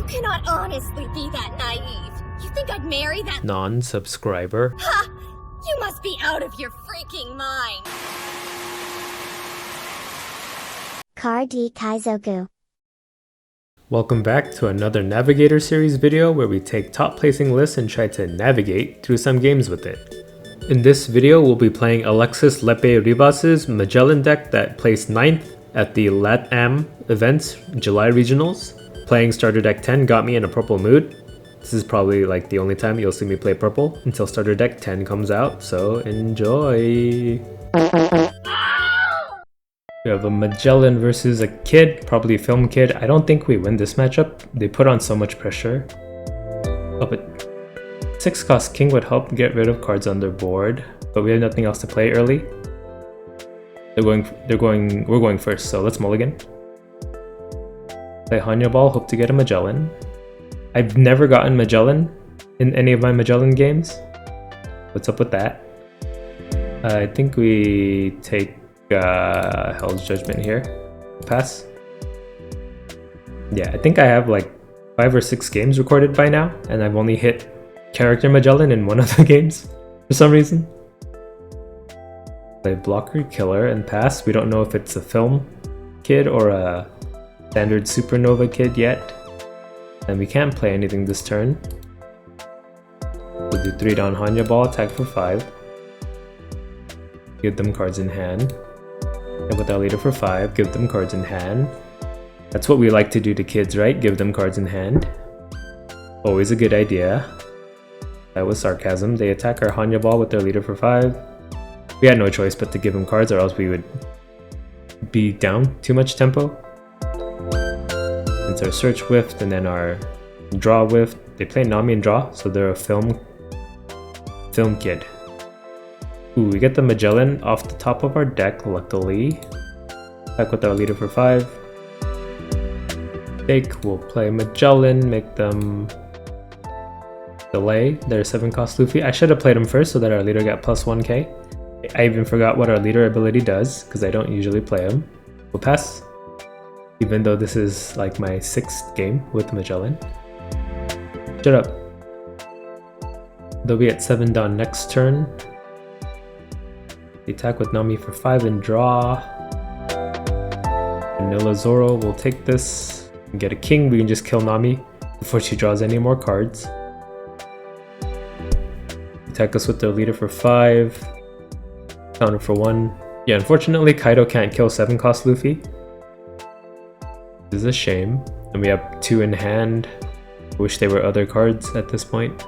cannot honestly be that naive. You think I'd marry that non-subscriber? Ha! You must be out of your freaking mind. Kar-D Kaizoku. Welcome back to another Navigator series video where we take top placing lists and try to navigate through some games with it. In this video, we'll be playing Alexis Lepe Rivas' Magellan deck that placed 9th at the LATAM Events July Regionals. Playing starter deck 10 got me in a purple mood. This is probably like the only time you'll see me play purple until starter deck 10 comes out, so enjoy! We have a Magellan versus a kid, probably a film kid. I don't think we win this matchup. They put on so much pressure. Oh, but 6 cost king would help get rid of cards on their board, but we have nothing else to play early. We're going first, so let's mulligan. Play Hanya Ball, hope to get a Magellan. I've never gotten Magellan in any of my Magellan games. What's up with that? I think we take Hell's Judgment here. Pass. Yeah, I think I have like 5 or 6 games recorded by now, and I've only hit character Magellan in one of the games for some reason. Play Blocker Killer and pass. We don't know if it's a film kid or a standard Supernova kid yet. And we can't play anything this turn. We'll do 3 down Hanya Ball, attack for 5. Give them cards in hand. And with our leader for 5, give them cards in hand. That's what we like to do to kids, right? Give them cards in hand. Always a good idea. That was sarcasm. They attack our Hanya Ball with their leader for 5. We had no choice but to give them cards or else we would be down too much tempo. It's our search whiffed and then our draw whiffed. They play Nami and draw, so they're a film kid. Ooh, we get the Magellan off the top of our deck, luckily. Back with our leader for 5. Fake, we'll play Magellan, make them delay their 7 cost Luffy. I should have played him first so that our leader got plus 1k. I even forgot what our leader ability does because I don't usually play him. We'll pass. Even though this is like my 6th game with Magellan. Shut up. They'll be at 7 down next turn. The attack with Nami for 5 and draw. Vanilla Zoro will take this and get a king. We can just kill Nami before she draws any more cards. Attack us with their leader for 5. Counter for 1. Yeah, unfortunately Kaido can't kill 7 cost Luffy. This is a shame. And we have 2 in hand. I wish they were other cards at this point.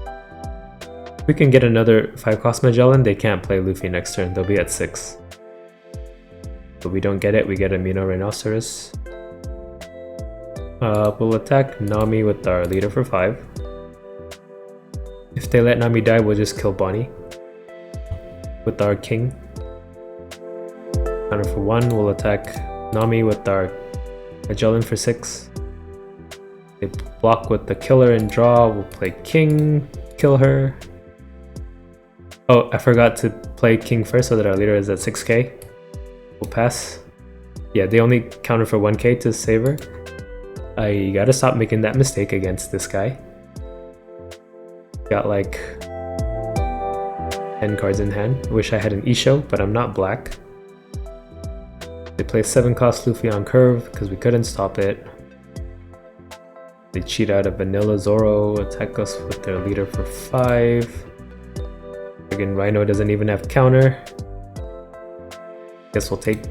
If we can get another 5 cost Magellan, they can't play Luffy next turn. They'll be at 6. But we don't get it, we get a Mino Rhinoceros. We'll attack Nami with our leader for 5. If they let Nami die, we'll just kill Bonnie with our king. Counter for 1, we'll attack Nami with our Magellan for 6. They block with the killer and draw. We'll play king, kill her. Oh, I forgot to play king first so that our leader is at 6k. We'll pass. Yeah, they only counter for 1k to save her. I gotta stop making that mistake against this guy. Got like 10 cards in hand. Wish I had an Isho, but I'm not black. They play 7 cost Luffy on curve because we couldn't stop it. They cheat out a Vanilla Zoro, attack us with their leader for 5. Again, Rhino doesn't even have counter. Guess we'll get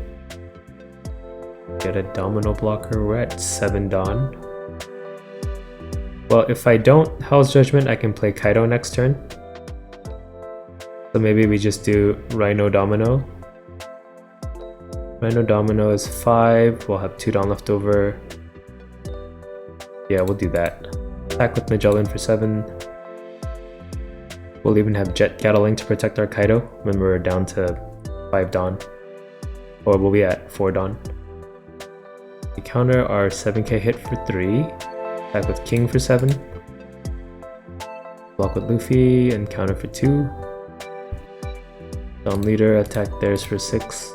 a domino blocker. We're at 7 Dawn. Well, if I don't Hell's Judgment, I can play Kaido next turn. So maybe we just do Rhino Domino. Rhino Domino is 5. We'll have 2 Dawn left over. Yeah, we'll do that. Attack with Magellan for 7. We'll even have Jet Gatling to protect our Kaido when we're down to 5 Dawn. Or we'll be at 4 Dawn. We counter our 7k hit for 3. Attack with King for 7. Block with Luffy and counter for 2. Dawn Leader, attack theirs for 6.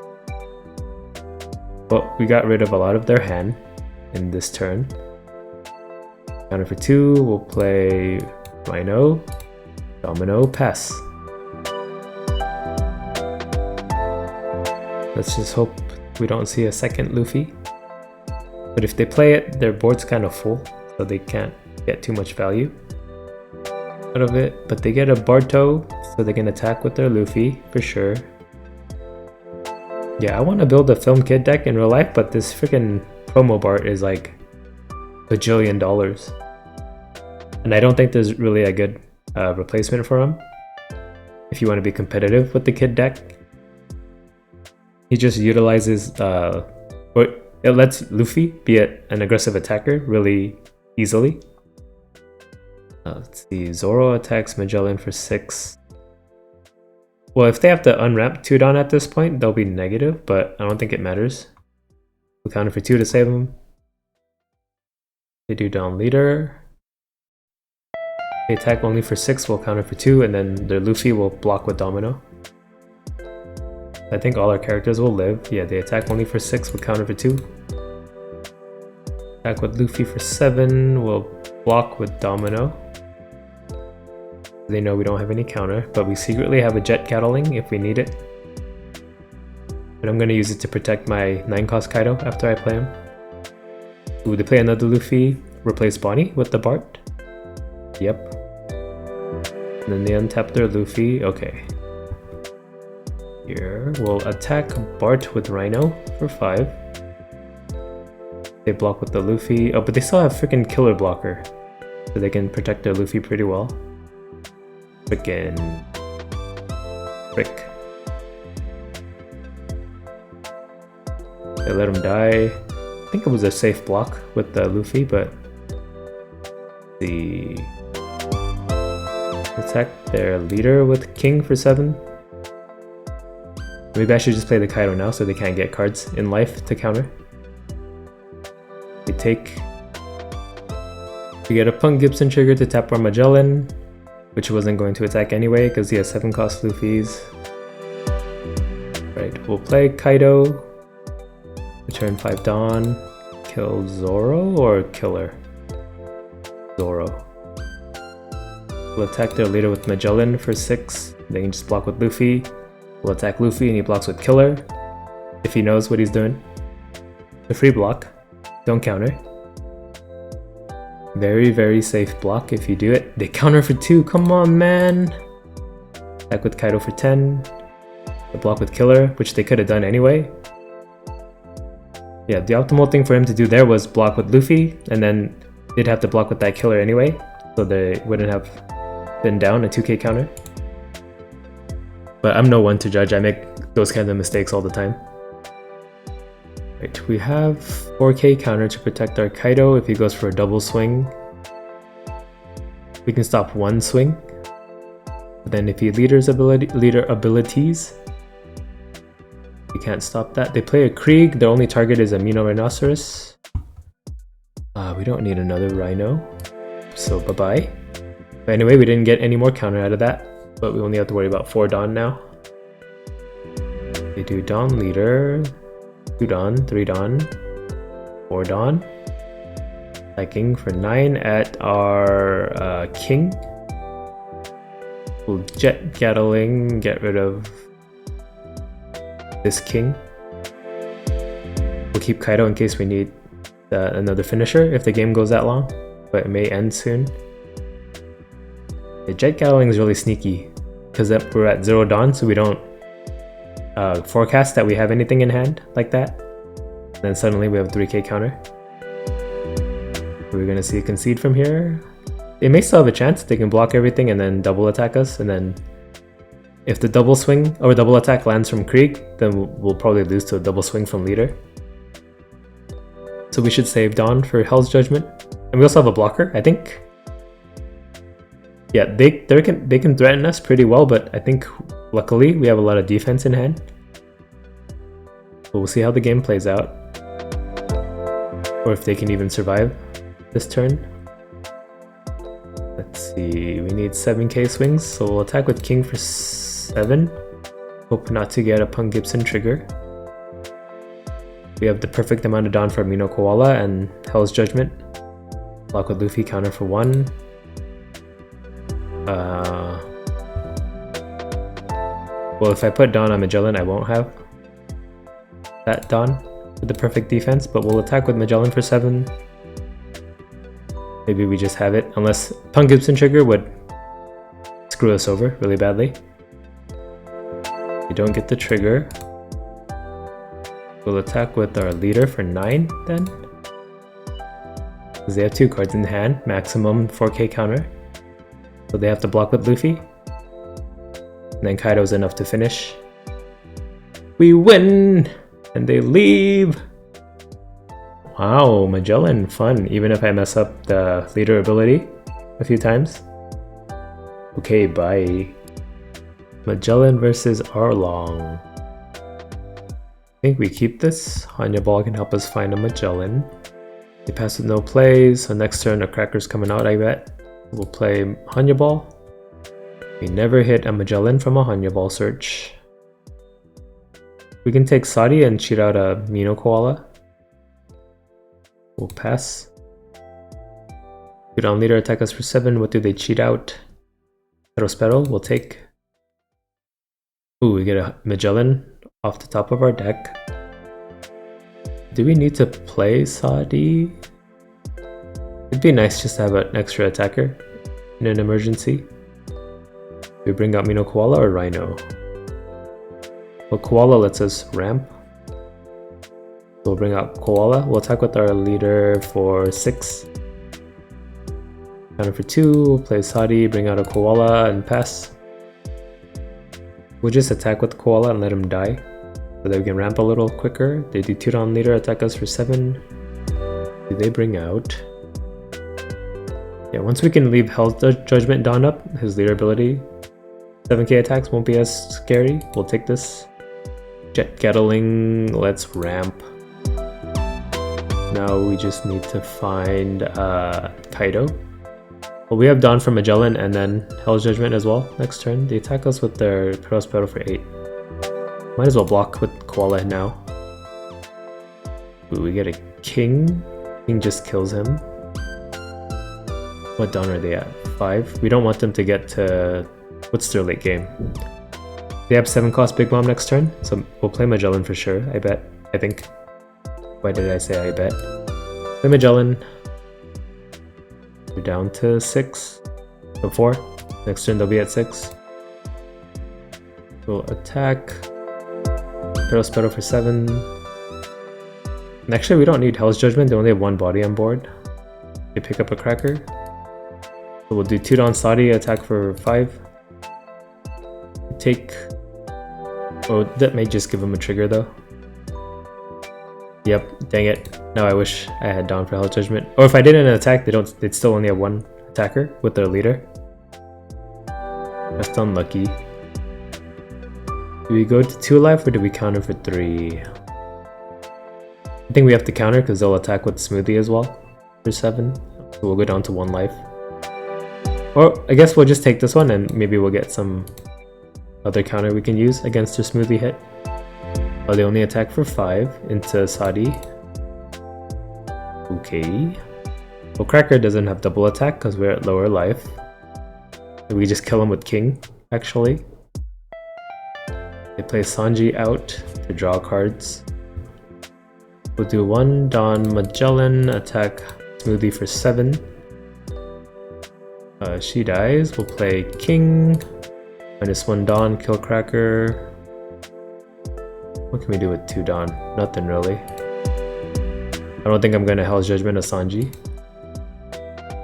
But we got rid of a lot of their hand in this turn. Counter for 2, we'll play Rhino, Domino, pass. Let's just hope we don't see a second Luffy. But if they play it, their board's kind of full, so they can't get too much value out of it. But they get a Barto, so they can attack with their Luffy for sure. Yeah, I want to build a Film Kid deck in real life, but this freaking promo Bart is like $1 bajillion. And I don't think there's really a good replacement for him if you want to be competitive with the Kid deck. He just utilizes, or it lets Luffy be an aggressive attacker really easily. Let's see, Zoro attacks Magellan for 6. Well, if they have to unramp 2 Don at this point, they'll be negative, but I don't think it matters. We'll counter for 2 to save them. They do Don Leader. They attack only for 6, we'll counter for 2, and then their Luffy will block with Domino. I think all our characters will live. Yeah, they attack only for 6, we'll counter for 2. Attack with Luffy for 7, we'll block with Domino. They know we don't have any counter, but we secretly have a Jet Gatling if we need it. But I'm going to use it to protect my 9-cost Kaido after I play him. Ooh, they play another Luffy, replace Bonnie with the Bart. Yep. And then they untap their Luffy. Okay. Here, we'll attack Bart with Rhino for 5. They block with the Luffy. Oh, but they still have freaking Killer Blocker, so they can protect their Luffy pretty well. Frickin' frick. They let him die. I think it was a safe block with the Luffy, but the attack their leader with King for 7. Maybe I should just play the Kaido now so they can't get cards in life to counter. They take. We get a Punk Gibson trigger to tap our Magellan, which wasn't going to attack anyway because he has 7-cost Luffy's. Right, we'll play Kaido. Return 5 Dawn. Kill Zoro or Killer? Zoro. We'll attack their leader with Magellan for 6. They can just block with Luffy. We'll attack Luffy and he blocks with Killer if he knows what he's doing. The free block. Don't counter. Very, very safe block if you do it. They counter for 2. Come on, man. Attack with Kaido for 10. The block with Killer, which they could have done anyway. Yeah, the optimal thing for him to do there was block with Luffy, and then they'd have to block with that Killer anyway, so they wouldn't have been down a 2k counter. But I'm no one to judge, I make those kinds of mistakes all the time. Right, we have 4k counter to protect our Kaido if he goes for a double swing. We can stop 1 swing. But then if he leader abilities, we can't stop that. They play a Krieg, their only target is a Mino Rhinoceros. We don't need another Rhino, so bye-bye. But anyway, we didn't get any more counter out of that, but we only have to worry about 4 Dawn now. They do Dawn Leader, 2 Dawn, 3 Dawn, 4 Dawn. Attacking for 9 at our King. We'll Jet Gatling, get rid of this King. We'll keep Kaido in case we need another finisher if the game goes that long, but it may end soon. The Jet Gatling is really sneaky because we're at 0 Dawn, so we don't forecast that we have anything in hand like that. And then suddenly we have 3k counter. We're gonna see a concede from here. They may still have a chance. They can block everything and then double attack us, and then if the double swing or double attack lands from Krieg, then we'll probably lose to a double swing from leader. So we should save Dawn for Hell's Judgment. And we also have a blocker, I think. Yeah, they can threaten us pretty well, but I think luckily we have a lot of defense in hand. But we'll see how the game plays out. Or if they can even survive this turn. Let's see, we need 7k swings, so we'll attack with King for 7. Hope not to get a Punk Gibson trigger. We have the perfect amount of Dawn for Mino Koala and Hell's Judgment. Block with Luffy, counter for 1. Well, if I put Dawn on Magellan, I won't have that Dawn with the perfect defense, but we'll attack with Magellan for 7. Maybe we just have it, unless Punk Gibson trigger would screw us over really badly. We don't get the trigger. We'll attack with our leader for 9 then. Because they have 2 cards in hand, maximum 4k counter. So they have to block with Luffy. And then Kaido's enough to finish. We win! And they leave! Wow, Magellan, fun, even if I mess up the leader ability a few times. Okay, bye. Magellan versus Arlong. I think we keep this. Hanya Ball can help us find a Magellan. They pass with no plays, so next turn a Cracker's coming out, I bet. We'll play Hanya Ball. We never hit a Magellan from a Hanya Ball search. We can take Sadi and cheat out a Mino Koala. We'll pass. Good on leader, attack us for 7. What do they cheat out? Petal, we'll take. Ooh, we get a Magellan off the top of our deck. Do we need to play Sadi? It'd be nice just to have an extra attacker in an emergency. Do we bring out Mino Koala or Rhino? Well, Koala lets us ramp. So we'll bring out Koala. We'll attack with our leader for 6. Counter for 2, we'll play Sadi, bring out a Koala and pass. We'll just attack with Koala and let him die, so that we can ramp a little quicker. They do 2 down leader, attack us for 7. Do they bring out? Yeah, once we can leave Hell's Judgment Dawn up, his leader ability, 7k attacks won't be as scary. We'll take this. Jet Gatling, let's ramp. Now we just need to find Kaido. Well, we have Dawn from Magellan and then Hell's Judgment as well next turn. They attack us with their Petal for 8. Might as well block with Koala now. Ooh, we get a King. King just kills him. What Dawn are they at? 5? We don't want them to get to... What's their late game? They have 7 cost Big Mom next turn, so we'll play Magellan for sure, I bet. I think. Why did I say I bet? Play Magellan. We're down to 6. So 4. Next turn they'll be at 6. We'll attack. Petal for 7. And actually we don't need Hell's Judgment, they only have 1 body on board. They pick up a Cracker. So we'll do 2 down Sadi, attack for 5. Take... Oh, that may just give him a trigger though. Yep, dang it. Now I wish I had Dawn for Hell's Judgment. Or if I didn't attack, they'd still only have 1 attacker with their leader. That's unlucky. Do we go to 2 life or do we counter for 3? I think we have to counter because they'll attack with Smoothie as well for 7. So we'll go down to 1 life. Or I guess we'll just take this one and maybe we'll get some other counter we can use against their Smoothie hit. Oh, they only attack for 5 into Sadi. Okay. Well, Cracker doesn't have double attack because we're at lower life. We just kill him with King, actually. They play Sanji out to draw cards. We'll do 1 Dawn Magellan, attack Smoothie for 7. She dies. We'll play King. -1 Dawn, kill Cracker. What can we do with 2 Dawn? Nothing really. I don't think I'm gonna Hell's Judgment a Sanji.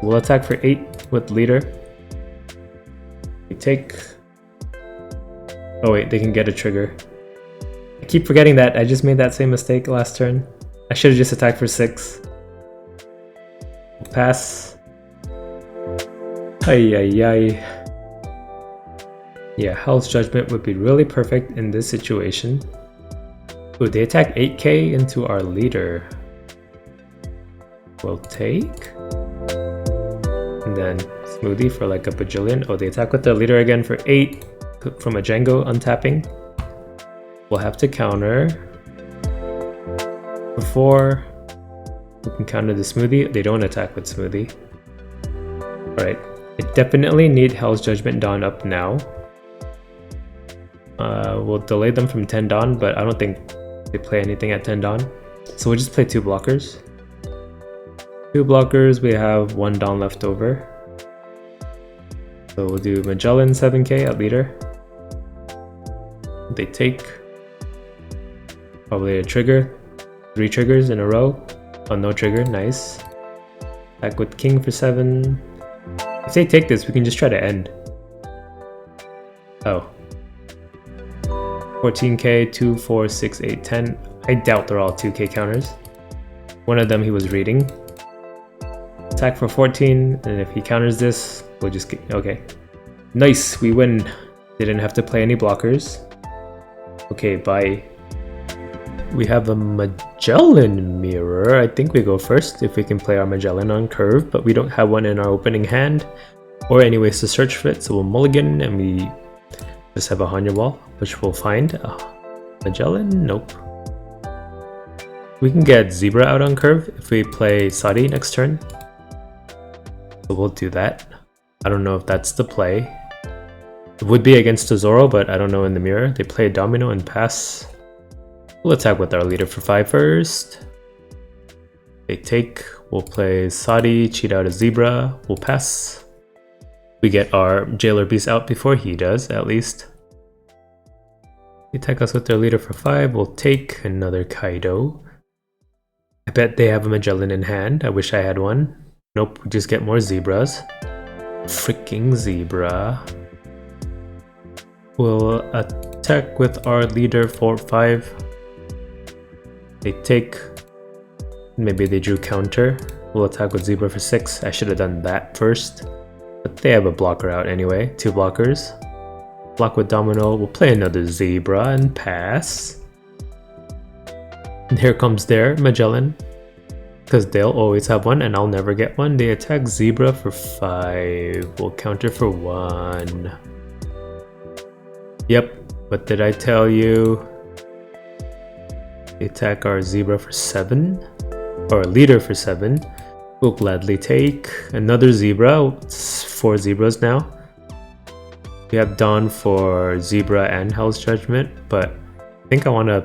We'll attack for 8 with leader. We take... Oh wait, they can get a trigger. I keep forgetting that. I just made that same mistake last turn. I should have just attacked for 6. We'll pass. Ay ay ay. Yeah, Hell's Judgment would be really perfect in this situation. Ooh, they attack 8k into our leader. We'll take. And then Smoothie for like a bajillion. Oh, they attack with their leader again for 8 from a Django untapping. We'll have to counter. For 4. We can counter the smoothie. They don't attack with smoothie. Alright. I definitely need Hell's Judgment Dawn up now. We'll delay them from 10 Dawn, but I don't think they play anything at 10 Dawn. So we'll just play 2 blockers. 2 blockers, we have 1 Dawn left over. So we'll do Magellan 7k at leader. They take probably a trigger. 3 triggers in a row. Oh, no trigger, nice. Back with king for 7. If they take this, we can just try to end. Oh. 14k, 2, 4, 6, 8, 10. I doubt they're all 2k counters. One of them he was reading. Attack for 14, and if he counters this, we'll just get... Okay. Nice, we win. Didn't have to play any blockers. Okay, bye. We have a Magellan mirror. I think we go first if we can play our Magellan on curve, but we don't have one in our opening hand or any ways to search for it, so we'll mulligan and we just have a Hanya wall, which we'll find. Magellan? Nope. We can get Zebra out on curve if we play Sadi next turn. So we'll do that. I don't know if that's the play. It would be against Zoro, but I don't know in the mirror. They play Domino and pass. We'll attack with our leader for 5 first. They take. We'll play Sadi, cheat out a Zebra. We'll pass. We get our Jailer Beast out before he does, at least. They attack us with their leader for 5. We'll take another Kaido. I bet they have a Magellan in hand. I wish I had one. Nope, we just get more Zebras. Freaking Zebra. We'll attack with our leader for 5. They take. Maybe they drew counter. We'll attack with Zebra for 6. I should have done that first. But they have a blocker out anyway. 2 blockers. Block with Domino. We'll play another Zebra and pass. And here comes their Magellan. Because they'll always have one and I'll never get one. They attack Zebra for 5. We'll counter for 1. Yep. What did I tell you? They attack our Zebra for 7. Or leader for 7. We'll gladly take another Zebra. It's 4 Zebras now. We have Dawn for Zebra and Hell's Judgment, but I think I want to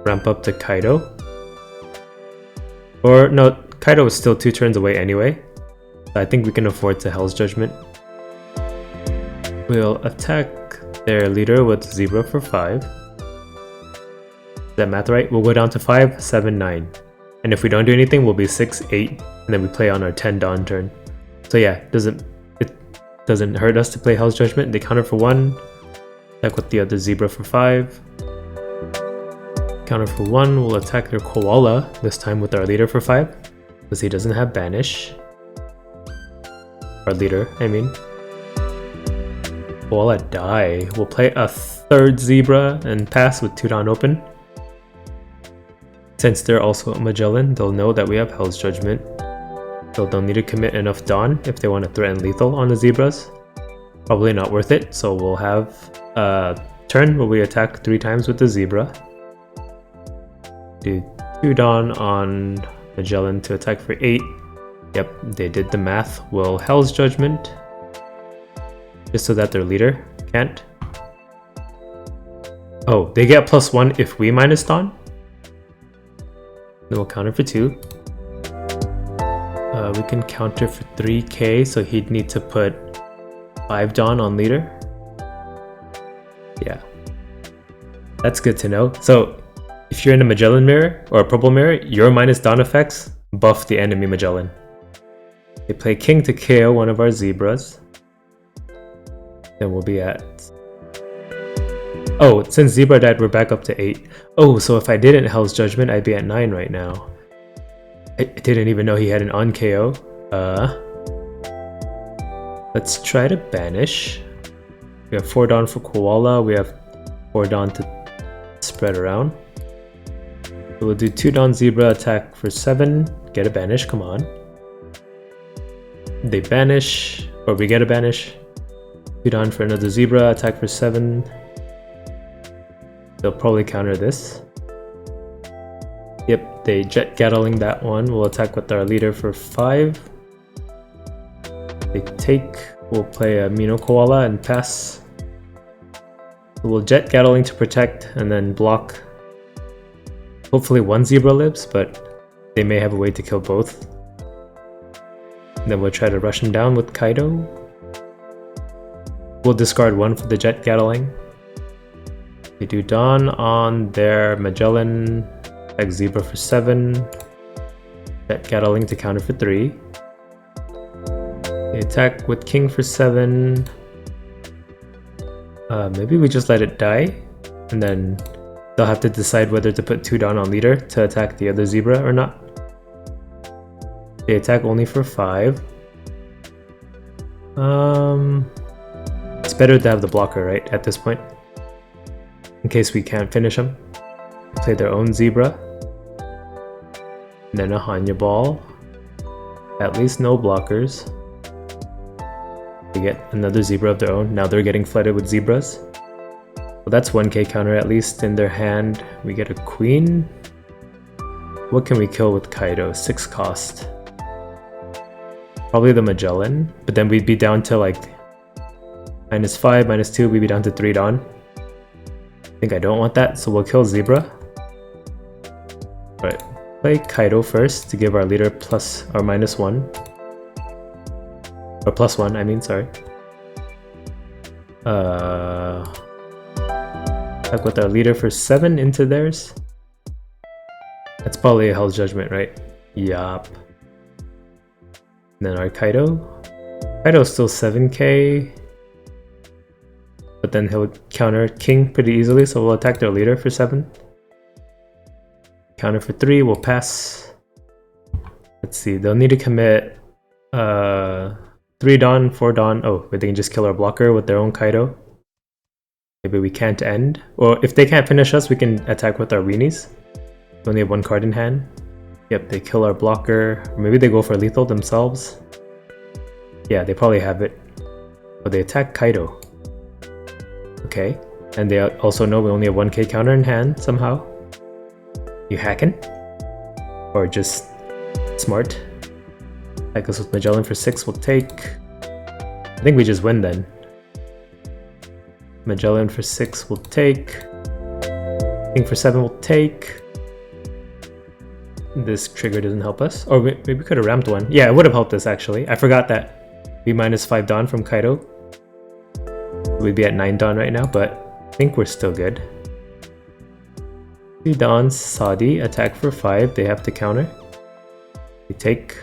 ramp up to Kaido. Or no, Kaido is still 2 turns away anyway. So I think we can afford to Hell's Judgment. We'll attack their leader with Zebra for 5. Is that math right? We'll go down to 5, 7, 9. And if we don't do anything, we'll be 6, 8. And then we play on our 10 Dawn turn. So yeah, it doesn't hurt us to play Hell's Judgment. They counter for 1. Attack with the other Zebra for 5. Counter for 1. We'll attack their Koala, this time with our leader for 5. Because he doesn't have Banish. Our leader, I mean. Koala die. We'll play a 3rd Zebra and pass with 2 Dawn open. Since they're also a Magellan, they'll know that we have Hell's Judgment. So they'll need to commit enough Dawn if they want to threaten lethal on the Zebras. Probably not worth it, so we'll have a turn where we attack 3 times with the Zebra. Do 2 Dawn on Magellan to attack for 8. Yep, they did the math. We'll Hell's Judgment. Just so that their leader can't. Oh, they get +1 if we minus Dawn? Then we'll counter for 2. We can counter for 3k, so he'd need to put 5 Dawn on leader. Yeah. That's good to know. So, if you're in a Magellan mirror, or a purple mirror, your minus Dawn effects buff the enemy Magellan. They play king to KO one of our Zebras. Then we'll be at... Oh, since Zebra died, we're back up to 8. Oh, so if I didn't Hell's Judgment, I'd be at 9 right now. I didn't even know he had an on KO. Let's try to banish. We have 4 Dawn for Koala. We have 4 Dawn to spread around. So we'll do 2 Dawn Zebra, attack for 7. Get a banish, come on. They banish, or we get a banish. 2 Dawn for another Zebra, attack for 7. They'll probably counter this. Yep, they jet Gatling that one. We'll attack with our leader for 5. They take. We'll play a Mino Koala and pass. We'll jet Gatling to protect and then block. Hopefully one zebra lives, but they may have a way to kill both. And then we'll try to rush him down with Kaido. We'll discard 1 for the jet Gatling. They do Dawn on their Magellan. Attack Zebra for 7. Jet Gatling to counter for 3. They attack with King for 7. Maybe we just let it die, and then they'll have to decide whether to put 2 Dawn on leader to attack the other Zebra or not. They attack only for 5. It's better to have the blocker, right, at this point, in case we can't finish them. They play their own Zebra. And then a Hanya Ball. At least no blockers. They get another Zebra of their own. Now they're getting flooded with Zebras. Well, that's 1k counter at least in their hand. We get a Queen. What can we kill with Kaido? 6 cost. Probably the Magellan. But then we'd be down to like -5, -2. We'd be down to 3 Dawn. I think I don't want that, so we'll kill Zebra. Right. Play Kaido first to give our leader plus or -1. Or +1, I mean, sorry. Attack with our leader for 7 into theirs. That's probably a Hell's Judgment, right? Yup. Then our Kaido. Kaido's still 7k. But then he'll counter King pretty easily, so we'll attack their leader for 7. Counter for 3, we'll pass. Let's see, they'll need to commit 3 Dawn, 4 Dawn. Oh, but they can just kill our blocker with their own Kaido. Maybe we can't end. Or if they can't finish us, we can attack with our weenies. We only have 1 card in hand. Yep, they kill our blocker. Or maybe they go for lethal themselves. Yeah, they probably have it. But they attack Kaido. Okay. And they also know we only have 1k counter in hand somehow. You hacking? Or just smart? Attack us with Magellan for 6 will take. I think we just win then. Magellan for 6 will take. King for 7 will take. This trigger doesn't help us. Or maybe we could have ramped 1. Yeah, it would have helped us actually. I forgot that we -5 Dawn from Kaido. We'd be at 9 Dawn right now, but I think we're still good. 3 Dawn, Saudi, attack for 5. They have to counter. We take.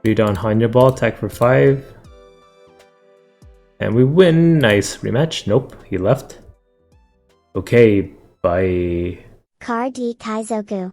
3 Dawn, Hanya Ball, attack for 5. And we win. Nice. Rematch? Nope, he left. Okay, bye. Car D Kaizoku.